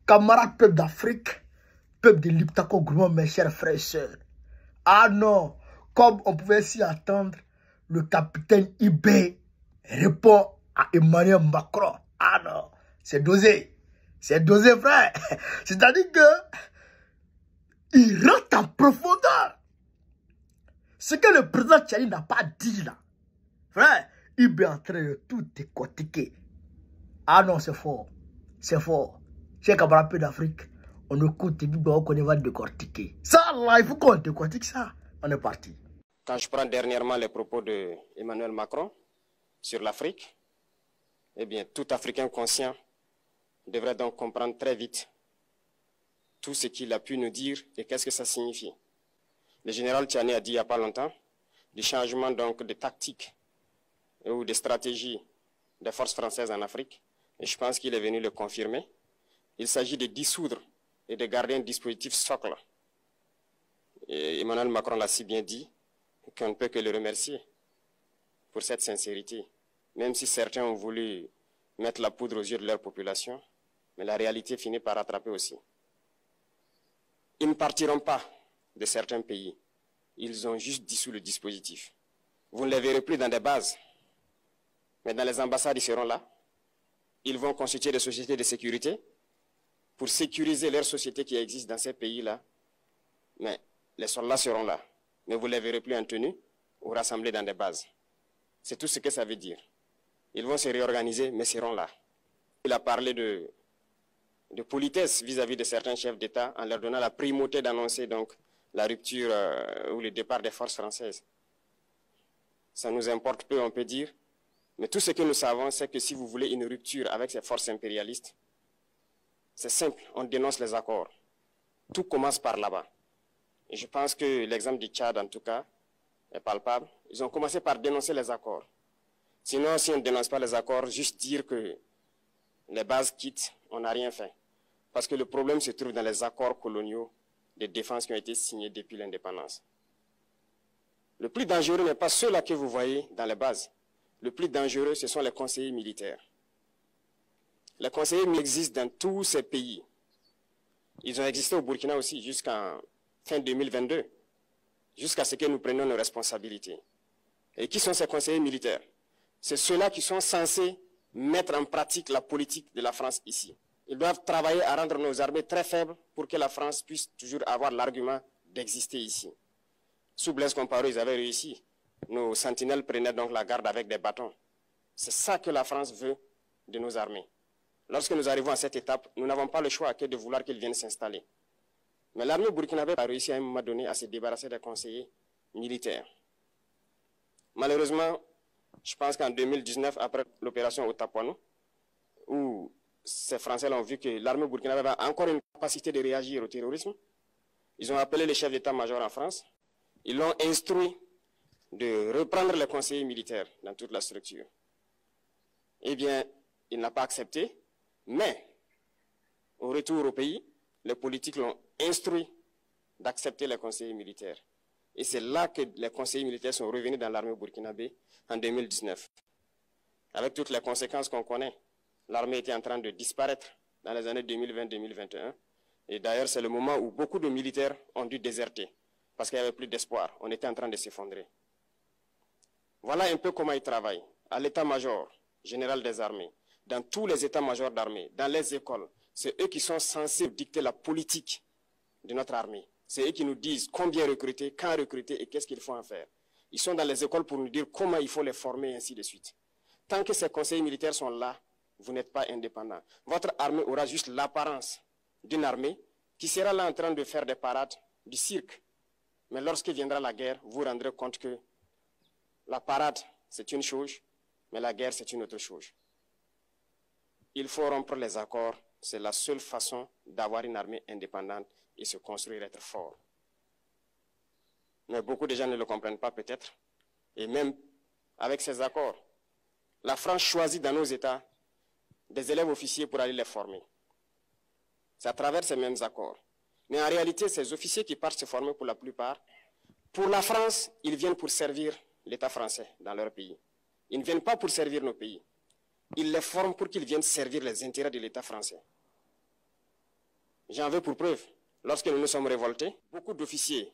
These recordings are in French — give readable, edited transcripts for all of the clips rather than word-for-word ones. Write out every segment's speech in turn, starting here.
Camarades peuple d'Afrique, peuple de l'Iptako Gourmand, mes chers frères et sœurs. Ah non, comme on pouvait s'y attendre, le capitaine Ibé répond à Emmanuel Macron. Ah non, c'est dosé. C'est dosé, frère. C'est-à-dire que il rentre en profondeur. Ce que le président Tchani n'a pas dit là. Frère, Ibé est en train de tout décortiquer. Ah non, c'est fort. C'est fort. Chers camarades d'Afrique, on écoute et on va décortiquer. Ça, là, il faut qu'on décortique ça. On est parti. Quand je prends dernièrement les propos de Emmanuel Macron sur l'Afrique, eh bien, tout Africain conscient devrait donc comprendre très vite tout ce qu'il a pu nous dire et qu'est-ce que ça signifie. Le général Tchani a dit il n'y a pas longtemps du changement donc de tactique ou de stratégie des forces françaises en Afrique. Et je pense qu'il est venu le confirmer. Il s'agit de dissoudre et de garder un dispositif socle. Et Emmanuel Macron l'a si bien dit qu'on ne peut que le remercier pour cette sincérité. Même si certains ont voulu mettre la poudre aux yeux de leur population, mais la réalité finit par rattraper aussi. Ils ne partiront pas de certains pays. Ils ont juste dissous le dispositif. Vous ne les verrez plus dans des bases, mais dans les ambassades, ils seront là. Ils vont constituer des sociétés de sécurité pour sécuriser leurs sociétés qui existent dans ces pays-là. Mais les soldats seront là. Mais vous ne les verrez plus en tenue ou rassemblés dans des bases. C'est tout ce que ça veut dire. Ils vont se réorganiser, mais seront là. Il a parlé de politesse vis-à-vis de certains chefs d'État en leur donnant la primauté d'annoncer donc la rupture ou le départ des forces françaises. Ça nous importe peu, on peut dire. Mais tout ce que nous savons, c'est que si vous voulez une rupture avec ces forces impérialistes, c'est simple, on dénonce les accords. Tout commence par là-bas. Et je pense que l'exemple du Tchad, en tout cas, est palpable. Ils ont commencé par dénoncer les accords. Sinon, si on ne dénonce pas les accords, juste dire que les bases quittent, on n'a rien fait. Parce que le problème se trouve dans les accords coloniaux de défense qui ont été signés depuis l'indépendance. Le plus dangereux n'est pas ceux-là que vous voyez dans les bases. Le plus dangereux, ce sont les conseillers militaires. Les conseillers existent dans tous ces pays. Ils ont existé au Burkina aussi jusqu'en fin 2022, jusqu'à ce que nous prenions nos responsabilités. Et qui sont ces conseillers militaires? C'est ceux-là qui sont censés mettre en pratique la politique de la France ici. Ils doivent travailler à rendre nos armées très faibles pour que la France puisse toujours avoir l'argument d'exister ici. Sous Blaise Compaoré, ils avaient réussi. Nos sentinelles prenaient donc la garde avec des bâtons. C'est ça que la France veut de nos armées. Lorsque nous arrivons à cette étape, nous n'avons pas le choix que de vouloir qu'ils viennent s'installer. Mais l'armée burkinabé a réussi à un moment donné à se débarrasser des conseillers militaires. Malheureusement, je pense qu'en 2019, après l'opération Otapuano, où ces Français ont vu que l'armée burkinabé a encore une capacité de réagir au terrorisme, ils ont appelé les chefs d'état-major en France, ils l'ont instruit de reprendre les conseillers militaires dans toute la structure. Eh bien, il n'a pas accepté, mais au retour au pays, les politiques l'ont instruit d'accepter les conseillers militaires. Et c'est là que les conseillers militaires sont revenus dans l'armée burkinabé en 2019. Avec toutes les conséquences qu'on connaît, l'armée était en train de disparaître dans les années 2020-2021. Et d'ailleurs, c'est le moment où beaucoup de militaires ont dû déserter parce qu'il n'y avait plus d'espoir. On était en train de s'effondrer. Voilà un peu comment ils travaillent. À l'état-major général des armées, dans tous les états-majors d'armée, dans les écoles, c'est eux qui sont censés dicter la politique de notre armée. C'est eux qui nous disent combien recruter, quand recruter et qu'est-ce qu'il faut en faire. Ils sont dans les écoles pour nous dire comment il faut les former et ainsi de suite. Tant que ces conseillers militaires sont là, vous n'êtes pas indépendant. Votre armée aura juste l'apparence d'une armée qui sera là en train de faire des parades, du cirque. Mais lorsque viendra la guerre, vous vous rendrez compte que la parade, c'est une chose, mais la guerre, c'est une autre chose. Il faut rompre les accords. C'est la seule façon d'avoir une armée indépendante et se construire, être fort. Mais beaucoup de gens ne le comprennent pas peut-être. Et même avec ces accords, la France choisit dans nos États des élèves officiers pour aller les former. C'est à travers ces mêmes accords. Mais en réalité, ces officiers qui partent se former pour la plupart, pour la France, ils viennent pour servir l'État français dans leur pays. Ils ne viennent pas pour servir nos pays. Ils les forment pour qu'ils viennent servir les intérêts de l'État français. J'en veux pour preuve. Lorsque nous nous sommes révoltés, beaucoup d'officiers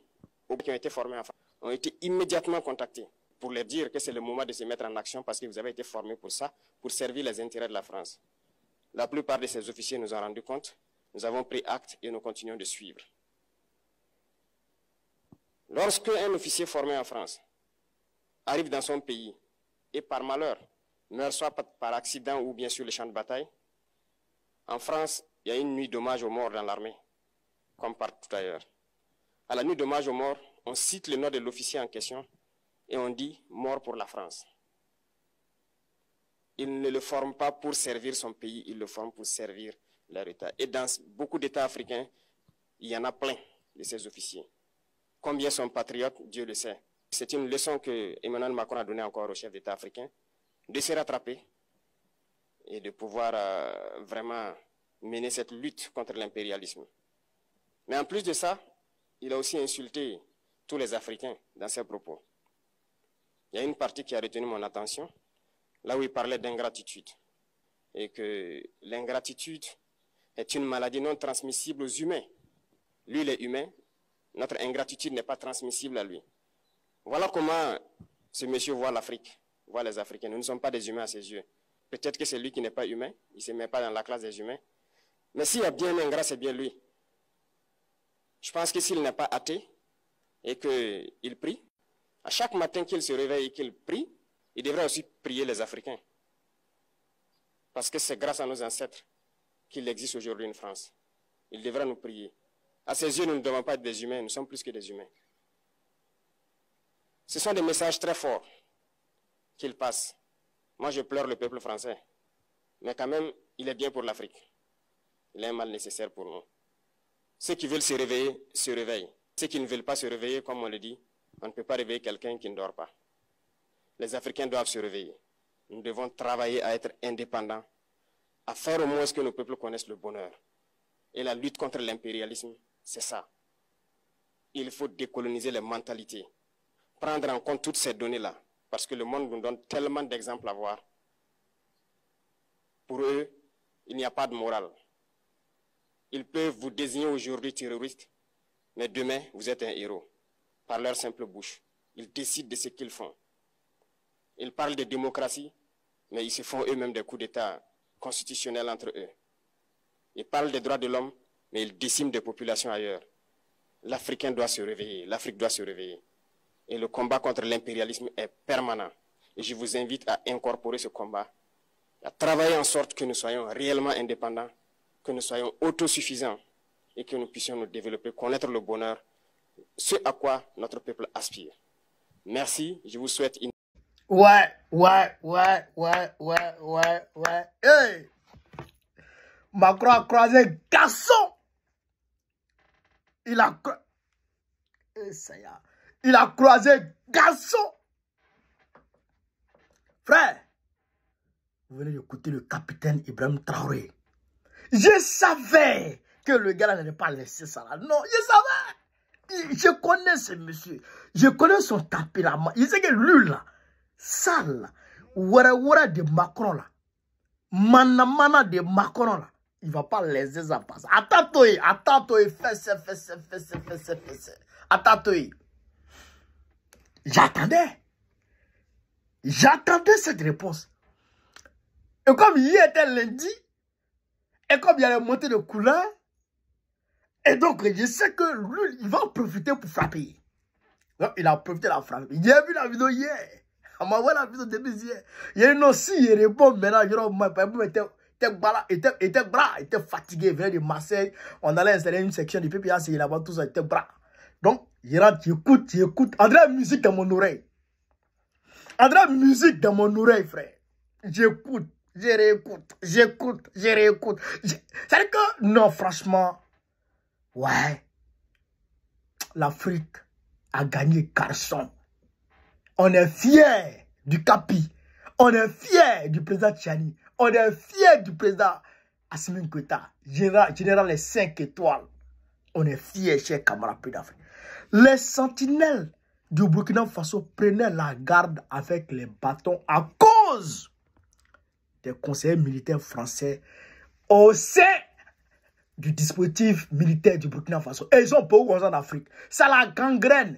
qui ont été formés en France ont été immédiatement contactés pour leur dire que c'est le moment de se mettre en action parce que vous avez été formés pour ça, pour servir les intérêts de la France. La plupart de ces officiers nous ont rendu compte, nous avons pris acte et nous continuons de suivre. Lorsque un officier formé en France arrive dans son pays et par malheur meurt soit par accident ou bien sur le champ de bataille, en France, il y a une nuit d'hommage aux morts dans l'armée, comme partout ailleurs. À la nuit d'hommage aux morts, on cite le nom de l'officier en question et on dit « mort pour la France ». Il ne le forme pas pour servir son pays, il le forme pour servir leur État. Et dans beaucoup d'États africains, il y en a plein de ces officiers. Combien sont patriotes, Dieu le sait. C'est une leçon que Emmanuel Macron a donnée encore aux chefs d'État africains, de se rattraper et de pouvoir vraiment mener cette lutte contre l'impérialisme. Mais en plus de ça, il a aussi insulté tous les Africains dans ses propos. Il y a une partie qui a retenu mon attention, là où il parlait d'ingratitude, et que l'ingratitude est une maladie non transmissible aux humains. Lui, il est humain, notre ingratitude n'est pas transmissible à lui. Voilà comment ce monsieur voit l'Afrique, voit les Africains. Nous ne sommes pas des humains à ses yeux. Peut-être que c'est lui qui n'est pas humain, il ne se met pas dans la classe des humains. Mais s'il y a bien un ingrat, c'est bien lui. Je pense que s'il n'est pas athée et qu'il prie, à chaque matin qu'il se réveille et qu'il prie, il devrait aussi prier les Africains. Parce que c'est grâce à nos ancêtres qu'il existe aujourd'hui une France. Il devrait nous prier. À ses yeux, nous ne devons pas être des humains, nous sommes plus que des humains. Ce sont des messages très forts qu'il passe. Moi, je pleure le peuple français. Mais quand même, il est bien pour l'Afrique. Il est un mal nécessaire pour nous. Ceux qui veulent se réveiller, se réveillent. Ceux qui ne veulent pas se réveiller, comme on le dit, on ne peut pas réveiller quelqu'un qui ne dort pas. Les Africains doivent se réveiller. Nous devons travailler à être indépendants, à faire au moins ce que nos peuples connaissent le bonheur. Et la lutte contre l'impérialisme, c'est ça. Il faut décoloniser les mentalités, prendre en compte toutes ces données-là, parce que le monde nous donne tellement d'exemples à voir. Pour eux, il n'y a pas de morale. Ils peuvent vous désigner aujourd'hui terroriste, mais demain, vous êtes un héros, par leur simple bouche. Ils décident de ce qu'ils font. Ils parlent de démocratie, mais ils se font eux-mêmes des coups d'État constitutionnels entre eux. Ils parlent des droits de l'homme, mais ils déciment des populations ailleurs. L'Africain doit se réveiller, l'Afrique doit se réveiller. Et le combat contre l'impérialisme est permanent. Et je vous invite à incorporer ce combat, à travailler en sorte que nous soyons réellement indépendants, que nous soyons autosuffisants et que nous puissions nous développer, connaître le bonheur, ce à quoi notre peuple aspire. Merci, je vous souhaite une... Ouais. Hey! Macron a croisé garçon. Il a croisé garçon. Frère, vous venez d'écouter le capitaine Ibrahim Traoré. Je savais que le gars n'allait pas laisser ça là. Non, je savais. Je connais ce monsieur. Je connais son tempérament. Il sait que lui là, ça là, ouara de Macron là, mana de Macron là, il ne va pas laisser ça passer. Attends-toi, fais. Attends-toi. J'attendais cette réponse. Et comme hier était lundi, et comme il y a les montées de couleur, et donc je sais que lui, il va en profiter pour frapper. Donc, il a profité de la frappe. J'ai vu la vidéo hier. On m'a envoyé la vidéo depuis hier. Il y a une aussi, il répond maintenant, il était fatigué, il venait de Marseille. On allait installer une section du PPA, c'est là-bas, tout ça, il était bras. Donc, il rentre, j'écoute. André, musique dans mon oreille. André, musique dans mon oreille, frère. J'écoute, j'écoute. C'est-à-dire que, non, franchement, ouais, l'Afrique a gagné Carson. On est fiers du Capi. On est fiers du président Tchani. On est fiers du président Assimi Goïta, général les 5 étoiles. On est fiers, chers camarades d'Afrique. Les sentinelles du Burkina Faso prenaient la garde avec les bâtons à cause des conseillers militaires français au sein du dispositif militaire du Burkina Faso. Et ils sont beaucoup en Afrique. C'est la gangrène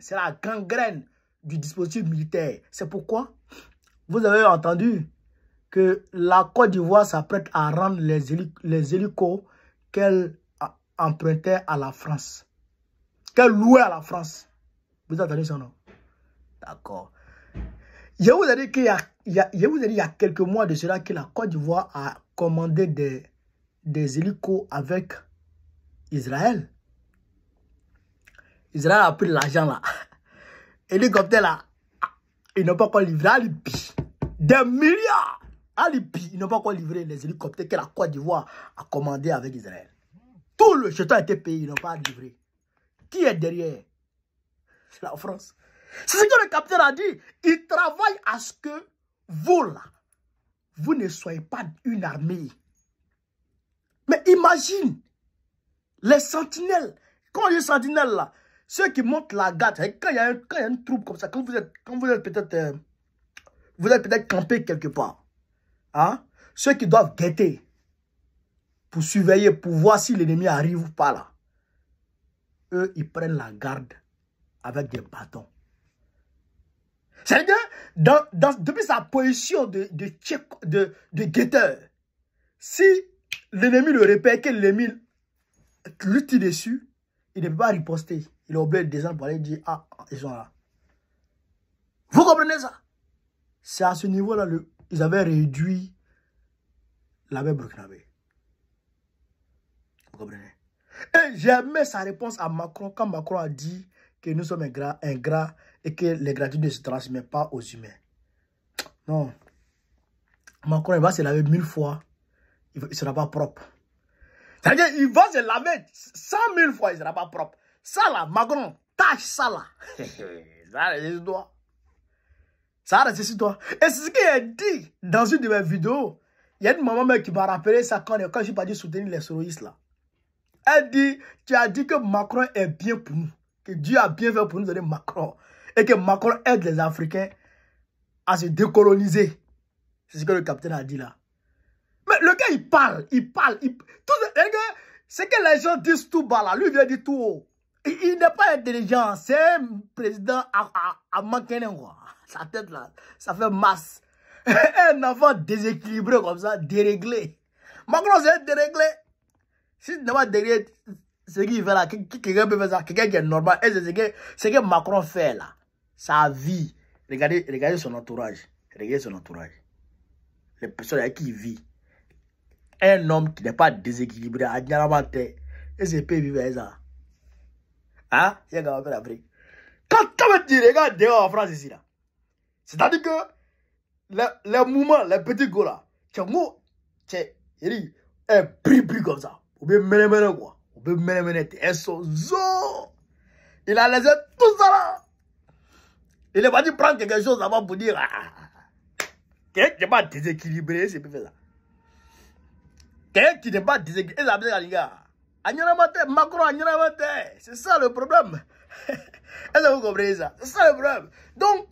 du dispositif militaire. C'est pourquoi vous avez entendu que la Côte d'Ivoire s'apprête à rendre les hélicos qu'elle empruntait à la France. Qu'elle louait à la France. Vous avez entendu ça, non? D'accord. Je vous ai dit qu'il y a quelques mois de cela que la Côte d'Ivoire a commandé des hélicos avec Israël. Israël a pris l'argent là. Hélicoptère là, ils n'ont pas encore livré à Libye. Des milliards à Libye. Ils n'ont pas encore livré les hélicoptères que la Côte d'Ivoire a commandé avec Israël. Tout le jeton a été payé, ils n'ont pas livré. Qui est derrière? C'est la France. C'est ce que le capitaine a dit. Il travaille à ce que vous là, vous ne soyez pas une armée. Mais imagine, les sentinelles, quand il y a des sentinelles là, ceux qui montent la garde, quand il y a une troupe comme ça, quand vous êtes peut-être campé quelque part, hein, ceux qui doivent guetter pour surveiller, pour voir si l'ennemi arrive ou pas là, eux, ils prennent la garde avec des bâtons. C'est-à-dire, depuis sa position de guetteur, si l'ennemi le repère, que l'ennemi lui tire dessus, il ne peut pas riposter. Il est obligé de descendre pour aller dire, ah, ils sont là. Vous comprenez ça? C'est à ce niveau-là, ils avaient réduit l'armée burkinabé. Vous comprenez? Et j'ai aimé sa réponse à Macron, quand Macron a dit que nous sommes ingrats et que les gratitudes ne se transmettent pas aux humains. Non. Macron, il va se laver 1000 fois. Il ne sera pas propre. C'est-à-dire, il va se laver 100 000 fois, il ne sera pas propre. Ça là, Macron, tâche ça là. Ça reste toi. Ça reste toi. Et c'est ce qu'il a dit dans une de mes vidéos. Il y a une maman qui m'a rappelé ça quand je suis parti soutenir les soroïstes là. Elle dit, tu as dit que Macron est bien pour nous. Que Dieu a bien fait pour nous donner Macron. Et que Macron aide les Africains à se décoloniser. C'est ce que le capitaine a dit là. Mais le gars, il parle. C'est que les gens disent tout bas là. Lui, il vient dire tout haut. Il n'est pas intelligent. C'est un président à manquer quoi. Sa tête là, ça fait masse. Un enfant déséquilibré comme ça, déréglé. Macron, c'est déréglé. Si tu n'es pas déréglé, ce qu'il fait là, quelqu'un peut faire ça, quelqu'un qui est normal. Et c'est ce que Macron fait là. Sa vie. Regardez son entourage. Regardez son entourage. Les personnes avec qui il vit. Un homme qui n'est pas déséquilibré, à Diaramante, et c'est pas vivre avec ça. Hein? C'est un gars qui fait l'Afrique. Quand tu regardes dehors en France ici là, c'est-à-dire que les mouvements, les petits gars là, c'est un prix comme ça. Ou bien mener quoi. Ou bien mener un sozo. Il a laissé tout ça là. Il est pas dit prendre quelque chose avant pour dire quelqu'un qui n'est pas déséquilibré, c'est plus fait ça. Quelqu'un qui n'est pas déséquilibré, les gars. Macron, c'est ça le problème. Est-ce que vous comprenez ça? C'est ça le problème. Donc,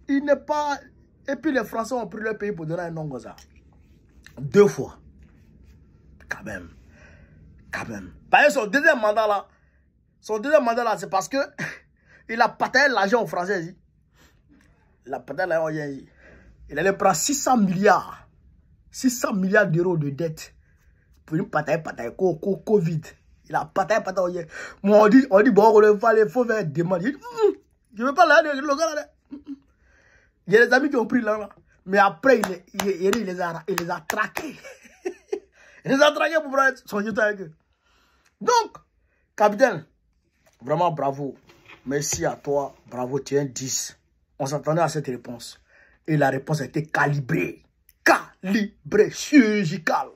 il n'est pas... Et puis les Français ont pris leur pays pour donner un nom comme ça. 2 fois. Quand même. Par exemple, son deuxième mandat là, c'est parce que il a partagé l'argent aux Français ici. Il a partagé l'argent ici. Il allait prendre 600 milliards d'euros de dette pour une bataille Covid. Il a bataille. Moi, on dit, bon, il faut faire des demandes. Il dit, je ne veux pas l'aller, le gars là. Il y a des amis qui ont pris l'argent. Mais après, il les a traqués. Il les a traqués pour prendre son jeton avec eux. Donc, capitaine, vraiment bravo. Merci à toi. Bravo, tu es un 10. On s'attendait à cette réponse. Et la réponse a été calibrée. Chirurgicale.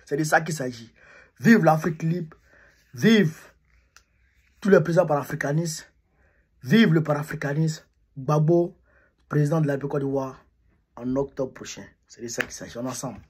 C'est de ça qu'il s'agit. Vive l'Afrique libre. Vive tous les présidents panafricanistes. Vive le panafricanisme. Gbagbo, président de la Côte d'Ivoire, en octobre prochain. C'est de ça qu'il s'agit. On est ensemble.